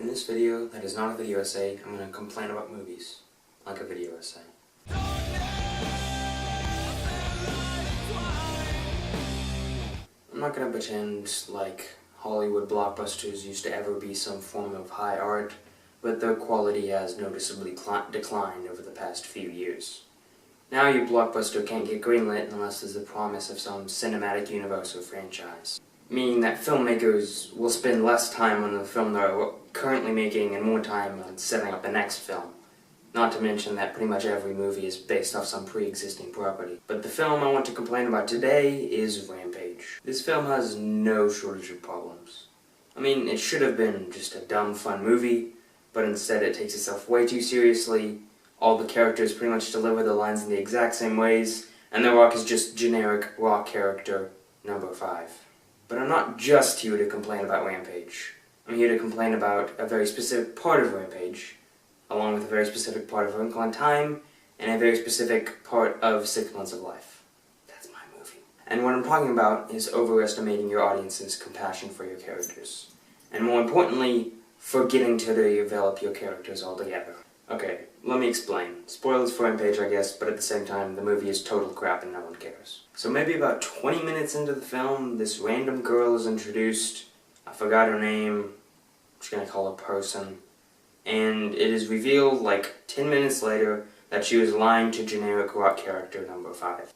this video, that is not a video essay, I'm going to complain about movies, like a video essay. I'm not going to pretend like Hollywood blockbusters used to ever be some form of high art, but their quality has noticeably declined over the past few years. Now your blockbuster can't get greenlit unless there's the promise of some cinematic universe or franchise, meaning that filmmakers will spend less time on the film they're currently making and more time on setting up the next film. Not to mention that pretty much every movie is based off some pre-existing property. But the film I want to complain about today is Rampage. This film has no shortage of problems. I mean, it should have been just a dumb, fun movie, but instead it takes itself way too seriously. All the characters pretty much deliver the lines in the exact same ways, and The Rock is just generic rock character number 5. But I'm not just here to complain about Rampage. I'm here to complain about a very specific part of Rampage, along with a very specific part of A Wrinkle in Time, and a very specific part of 6 Months of Life. That's my movie. And what I'm talking about is overestimating your audience's compassion for your characters. And more importantly, forgetting to develop your characters altogether. Okay, let me explain. Spoilers for Rampage, I guess, but at the same time, the movie is total crap and no one cares. So maybe about 20 minutes into the film, this random girl is introduced. I forgot her name. I'm just gonna call her Person. And it is revealed, like, 10 minutes later, that she was lying to generic rock character number 5.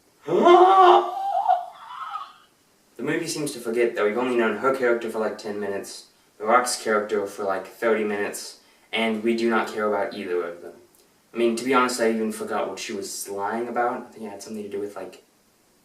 The movie seems to forget that we've only known her character for like 10 minutes, The Rock's character for like 30 minutes, and we do not care about either of them. I mean, to be honest, I even forgot what she was lying about. I think it had something to do with, like,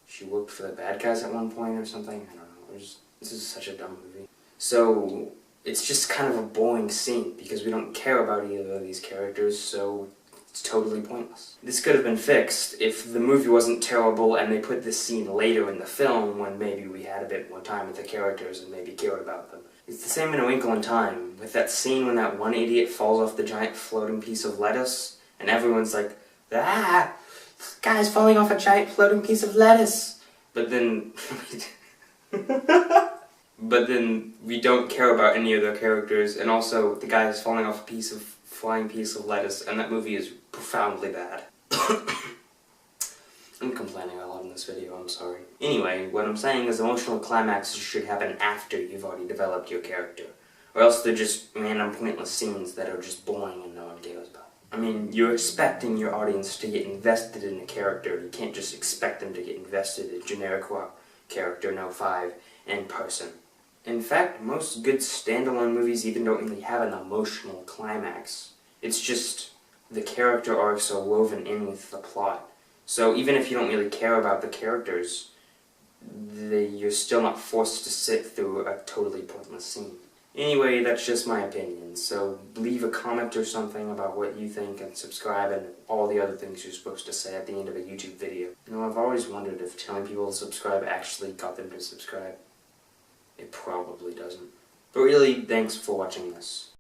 she worked for the bad guys at one point or something. I don't know. This is such a dumb movie. So, it's just kind of a boring scene, because we don't care about either of these characters, so it's totally pointless. This could have been fixed if the movie wasn't terrible and they put this scene later in the film when maybe we had a bit more time with the characters and maybe cared about them. It's the same in A Wrinkle in Time, with that scene when that one idiot falls off the giant floating piece of lettuce, and everyone's like, "Ah, this guy's falling off a giant floating piece of lettuce!" But then... But then we don't care about any of their characters, and also the guy is falling off a flying piece of lettuce, and that movie is profoundly bad. I'm complaining a lot in this video, I'm sorry. Anyway, what I'm saying is emotional climaxes should happen after you've already developed your character, or else they're just random pointless scenes that are just boring and no one cares about. I mean, you're expecting your audience to get invested in a character. You can't just expect them to get invested in generic rock character no 5 and Person. In fact, most good standalone movies even don't really have an emotional climax. It's just the character arcs are woven in with the plot. So even if you don't really care about the characters, you're still not forced to sit through a totally pointless scene. Anyway, that's just my opinion, so leave a comment or something about what you think and subscribe and all the other things you're supposed to say at the end of a YouTube video. You know, I've always wondered if telling people to subscribe actually got them to subscribe. It probably doesn't. But really, thanks for watching this.